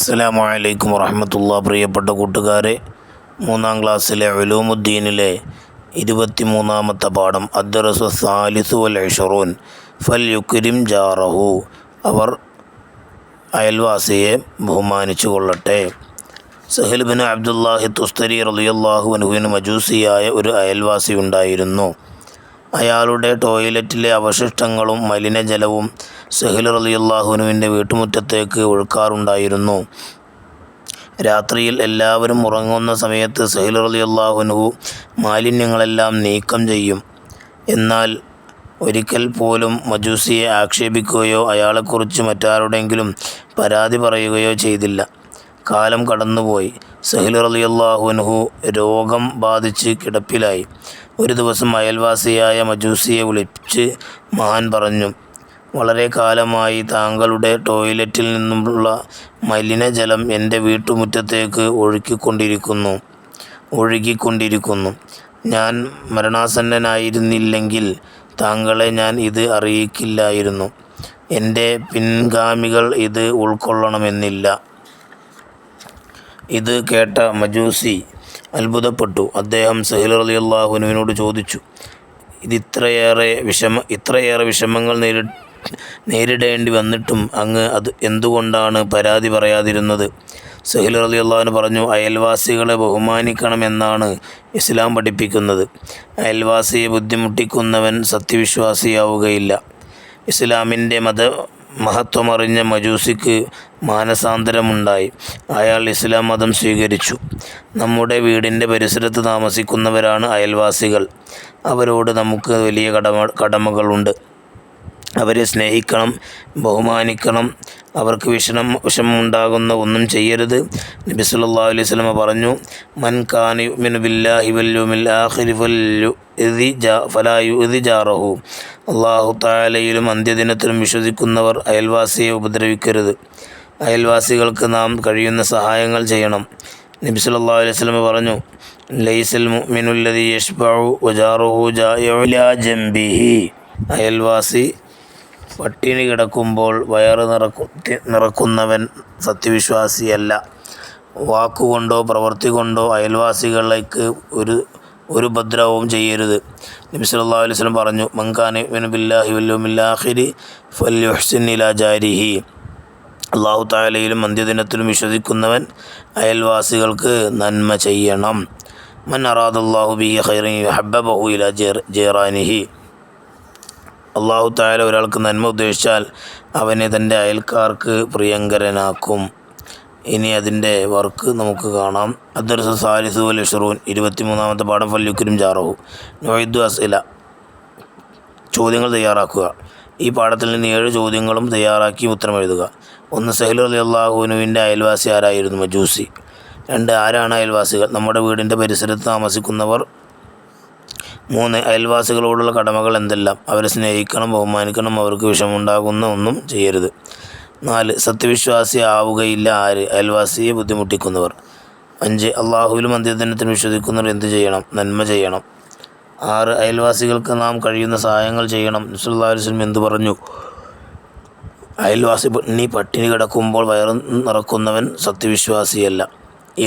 അസ്സലാമു അലൈക്കും വറഹ്മത്തുള്ളാഹി. പ്രിയപ്പെട്ട കൂട്ടുകാരെ, 3-ാം ക്ലാസ്സിലെ ഉലൂമുദ്ദീനിലെ 23-ാമത്തെ പാഠം അദ്ദറസു സാലിസു വൽ ഇശ്റൂൻ ഫൽ യുക്രിം ജാറഹു. അവർ അയൽവാസിയെ ബഹുമാനിച്ചു കൊള്ളട്ടെ. സഹൽ ബിൻ അബ്ദുല്ലാഹി തുസ്തരി റളിയല്ലാഹു അൻഹുവിന് മജൂസിയായ ഒരു അയൽവാസി ഉണ്ടായിരുന്നു. അയാളുടെ ടോയ്ലറ്റിലെ അവശിഷ്ടങ്ങളും മലിനജലവും സഹൽ റളിയല്ലാഹു അൻഹുവിൻ്റെ വീട്ടുമുറ്റത്തേക്ക് ഒഴുക്കാറുണ്ടായിരുന്നു. രാത്രിയിൽ എല്ലാവരും ഉറങ്ങുന്ന സമയത്ത് സഹൽ റളിയല്ലാഹു അൻഹു മാലിന്യങ്ങളെല്ലാം നീക്കം ചെയ്യും. എന്നാൽ ഒരിക്കൽ പോലും മജൂസിയെ ആക്ഷേപിക്കുകയോ അയാളെക്കുറിച്ച് മറ്റാരോടെങ്കിലും പരാതി പറയുകയോ ചെയ്തില്ല. കാലം കടന്നുപോയി. സഹൽ റളിയല്ലാഹു അൻഹു രോഗം ബാധിച്ച് കിടപ്പിലായി. ഒരു ദിവസം അയൽവാസിയായ മജൂസിയെ വിളിച്ച് മഹാൻ പറഞ്ഞു, വളരെ കാലമായി താങ്കളുടെ ടോയ്ലറ്റിൽ നിന്നുള്ള മലിനജലം എൻ്റെ വീട്ടുമുറ്റത്തേക്ക് ഒഴുകിക്കൊണ്ടിരിക്കുന്നു. ഞാൻ മരണാസന്നനായിരുന്നില്ലെങ്കിൽ താങ്കളെ ഞാൻ ഇത് അറിയിക്കില്ലായിരുന്നു. എൻ്റെ പിൻഗാമികൾ ഇത് ഉൾക്കൊള്ളണമെന്നില്ല. ഇത് കേട്ട മജൂസി അത്ഭുതപ്പെട്ടു. അദ്ദേഹം സഹൽ റളിയല്ലാഹു അൻഹുവിനോട് ചോദിച്ചു, ഇത്രയേറെ വിഷമങ്ങൾ നേരിടേണ്ടി വന്നിട്ടും അങ്ങ് എന്തുകൊണ്ടാണ് പരാതി പറയാതിരുന്നത്? സഹൽ റളിയല്ലാഹു അൻഹു പറഞ്ഞു, അയൽവാസികളെ ബഹുമാനിക്കണമെന്നാണ് ഇസ്ലാം പഠിപ്പിക്കുന്നത്. അയൽവാസിയെ ബുദ്ധിമുട്ടിക്കുന്നവൻ സത്യവിശ്വാസിയാവുകയില്ല. ഇസ്ലാമിൻ്റെ മഹത്വമറിഞ്ഞ മജൂസിക്ക് മാനസാന്തരമുണ്ടായി. അയാൾ ഇസ്ലാം മതം സ്വീകരിച്ചു. നമ്മുടെ വീടിൻ്റെ പരിസരത്ത് താമസിക്കുന്നവരാണ് അയൽവാസികൾ. അവരോട് നമുക്ക് വലിയ കടമകളുണ്ട്. അവരെ സ്നേഹിക്കണം, ബഹുമാനിക്കണം. അവർക്ക് വിഷമമുണ്ടാകുന്ന ഒന്നും ചെയ്യരുത്. നബി സല്ലല്ലാഹു അലൈഹി വസല്ലം പറഞ്ഞു, മൻ കാന യുഅ്മിനു ബില്ലാഹി വൽ യൗമിൽ ആഖിരി ഫലാ യുഅ്ദി ജാറഹു. അല്ലാഹു തആലയിലും അന്ത്യദിനത്തിലും വിശ്വസിക്കുന്നവർ അയൽവാസിയെ ഉപദ്രവിക്കരുത്. അയൽവാസികൾക്ക് നാം കഴിയുന്ന സഹായങ്ങൾ ചെയ്യണം. നബി സല്ലല്ലാഹു അലൈഹി വസല്ലം പറഞ്ഞു, ലൈസൽ മുഅ്മിനു അല്ലദീ യശ്ബഉ വജാറുഹു ജായിഉ ഇലാ ജംബിഹി. അയൽവാസി പട്ടിണി കിടക്കുമ്പോൾ വയറ് നിറക്കുന്നവൻ സത്യവിശ്വാസിയല്ല. വാക്കുകൊണ്ടോ പ്രവൃത്തി കൊണ്ടോ അയൽവാസികളിലേക്ക് ഒരു ഉപദ്രവവും ചെയ്യരുത്. നബി സല്ലല്ലാഹു അലൈഹി വസല്ലം പറഞ്ഞു, മൻ കാന യുഅ്മിനു ബില്ലാഹി വൽ യൗമിൽ ആഖിരി ഫൽയുഹ്സിൻ ഇലാ ജാരിഹി. അല്ലാഹു തആലയിലും അന്ത്യദിനത്തിലും വിശ്വസിക്കുന്നവൻ അയൽവാസികൾക്ക് നന്മ ചെയ്യണം. മൻ അറാദല്ലാഹു ബിഹി ഖൈറൻ യുഹബ്ബഹു ഇലാ ജീറാനിഹി. അല്ലാഹു തആല ഒരാൾക്ക് നന്മ ഉദ്ദേശിച്ചാൽ അവനെ തൻ്റെ അയൽക്കാർക്ക് പ്രിയങ്കരനാക്കും. ഇനി അതിൻ്റെ വർക്ക് നമുക്ക് കാണാം. അദ്ദർസു സാലിസു വൽ ഇശ്റൂൻ 23-ാമത്തെ പാഠം ഫൽ യുക്രിം ജാറഹു. നുഇദ്ദു അസ്ഇല. ചോദ്യങ്ങൾ തയ്യാറാക്കുക. ഈ പാഠത്തിൽ നിന്ന് 7 ചോദ്യങ്ങളും തയ്യാറാക്കി ഉത്തരം എഴുതുക. 1. സഹൽ റളിയല്ലാഹു അൻഹുവിൻ്റെ അയൽവാസി ആരായിരുന്നു? മജൂസി. 2. ആരാണ് അയൽവാസികൾ? നമ്മുടെ വീടിൻ്റെ പരിസരത്ത് താമസിക്കുന്നവർ. 3. അയൽവാസികളോടുള്ള കടമകൾ എന്തെല്ലാം? അവരെ സ്നേഹിക്കണം, ബഹുമാനിക്കണം. അവർക്ക് വിഷമമുണ്ടാകുന്ന ഒന്നും ചെയ്യരുത്. 4. സത്യവിശ്വാസി ആവുകയില്ല ആര്? അയൽവാസിയെ ബുദ്ധിമുട്ടിക്കുന്നവർ. 5. അള്ളാഹുവിലും അന്ത്യദിനത്തിലും വിശ്വസിക്കുന്നവർ എന്ത് ചെയ്യണം? നന്മ ചെയ്യണം. 6. അയൽവാസികൾക്ക് നാം കഴിയുന്ന സഹായങ്ങൾ ചെയ്യണം. നബി സല്ലല്ലാഹു അലൈഹി വസല്ലം എന്ത് പറഞ്ഞു? അയൽവാസി പട്ടിണി കിടക്കുമ്പോൾ വയറ് നിറക്കുന്നവൻ സത്യവിശ്വാസിയല്ല.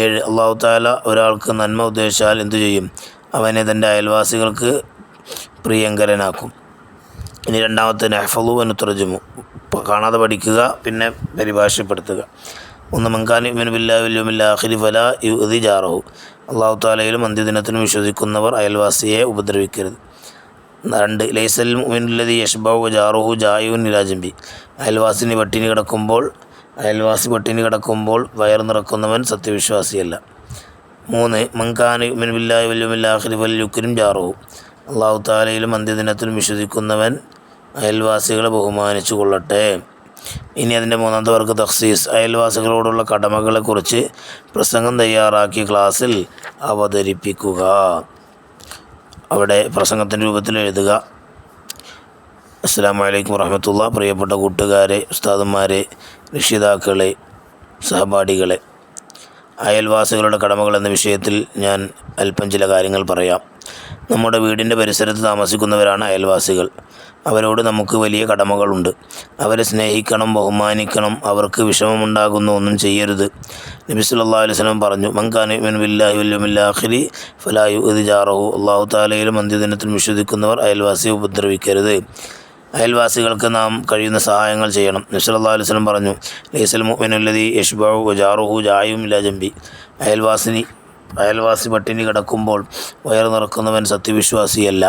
7. അല്ലാഹു തആല ഒരാൾക്ക് നന്മ ഉദ്ദേശിച്ചാൽ എന്തു ചെയ്യും? അവനെ തൻ്റെ അയൽവാസികൾക്ക് പ്രിയങ്കരനാക്കും. ഇനി 2ാമത്തെ നഹ്ഫളു വ നുതർജിമു. കാണാതെ പഠിക്കുക, പിന്നെ പരിഭാഷപ്പെടുത്തുക. 1. മൻ കാന യുഅ്മിനു ബില്ലാഹി വൽ യൗമിൽ ആഖിരി ഫലാ യുഅ്ദി ജാറഹു. അല്ലാഹു തആലയിലും അന്ത്യദിനത്തിലും വിശ്വസിക്കുന്നവർ അയൽവാസിയെ ഉപദ്രവിക്കരുത്. 2. ലൈസൽ മുഅ്മിനു അല്ലദീ യശ്ബഉ വജാറുഹു ജായിഉൻ ഇലാ ജംബി. അയൽവാസി പട്ടിണി കിടക്കുമ്പോൾ വയറ് നിറക്കുന്നവൻ സത്യവിശ്വാസിയല്ല. 3. മൻ കാന യുഅ്മിനു ബില്ലാഹി വൽ യൗമിൽ ആഖിരി ഫൽ യുക്രിം ജാറഹു. അല്ലാഹു തആലയിലും അന്ത്യദിനത്തിലും വിശ്വസിക്കുന്നവൻ അയൽവാസികളെ ബഹുമാനിച്ചു കൊള്ളട്ടെ. ഇനി അതിൻ്റെ 3ാമത്തെ വർക്ക് തഖ്സീസ്. അയൽവാസികളോടുള്ള കടമകളെക്കുറിച്ച് പ്രസംഗം തയ്യാറാക്കി ക്ലാസ്സിൽ അവതരിപ്പിക്കുക. അവിടെ പ്രസംഗത്തിൻ്റെ രൂപത്തിൽ എഴുതുക. അസ്സലാമു അലൈക്കും വറഹ്മത്തുള്ളാഹി. പ്രിയപ്പെട്ട കൂട്ടുകാരെ, ഉസ്താദുമാരെ, രക്ഷിതാക്കളെ, സഹപാഠികളെ, അയൽവാസികളുടെ കടമകൾ എന്ന വിഷയത്തിൽ ഞാൻ അല്പം ചില കാര്യങ്ങൾ പറയാം. നമ്മുടെ വീടിൻ്റെ പരിസരത്ത് താമസിക്കുന്നവരാണ് അയൽവാസികൾ. അവരോട് നമുക്ക് വലിയ കടമകളുണ്ട്. അവരെ സ്നേഹിക്കണം, ബഹുമാനിക്കണം. അവർക്ക് വിഷമമുണ്ടാകുന്ന ഒന്നും ചെയ്യരുത്. നബി സല്ലല്ലാഹു അലൈഹി വസല്ലം പറഞ്ഞു, മൻ കാന യുമിനു ബില്ലാഹി വൽ യൗമിൽ ആഖിരി ഫലാ യുഅ്ദി ജാറഹു. അല്ലാഹു തആലയിലും അന്ത്യദിനത്തിലും വിശ്വസിക്കുന്നവർ അയൽവാസിയെ ഉപദ്രവിക്കരുത്. അയൽവാസികൾക്ക് നാം കഴിയുന്ന സഹായങ്ങൾ ചെയ്യണം. നബി സല്ലല്ലാഹു അലൈഹി വസല്ലം പറഞ്ഞു, ലൈസൽ മുഅ്മിനു അല്ലദീ യശ്ബഉ വജാറുഹു ജായിഉൻ ഇലാ ജംബി. അയൽവാസി പട്ടിണി കിടക്കുമ്പോൾ വയറ് നിറക്കുന്നവൻ സത്യവിശ്വാസിയല്ല.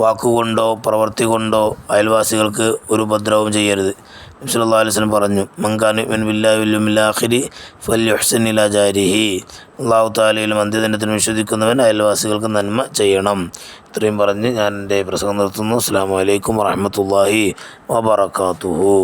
വാക്കുകൊണ്ടോ പ്രവൃത്തി കൊണ്ടോ അയൽവാസികൾക്ക് ഒരു ഉപദ്രവവും ചെയ്യരുത്. നബി സല്ലല്ലാഹു അലൈഹി വസല്ലം പറഞ്ഞു, മൻ കാന യുമിനു ബില്ലാഹി വൽ യൗമിൽ ആഖിരി ഫൽയുഹ്സിൻ ഇലാ ജാരിഹി. അല്ലാഹു തആലയിലും അന്ത്യദിനത്തിലും വിശ്വസിക്കുന്നവൻ അയൽവാസികൾക്ക് നന്മ ചെയ്യണം. ഇത്രയും പറഞ്ഞ് ഞാൻ എൻ്റെ പ്രസംഗം നിർത്തുന്നു. അസ്സലാമു അലൈക്കും വറഹ്മത്തുള്ളാഹി വബറകാതുഹു.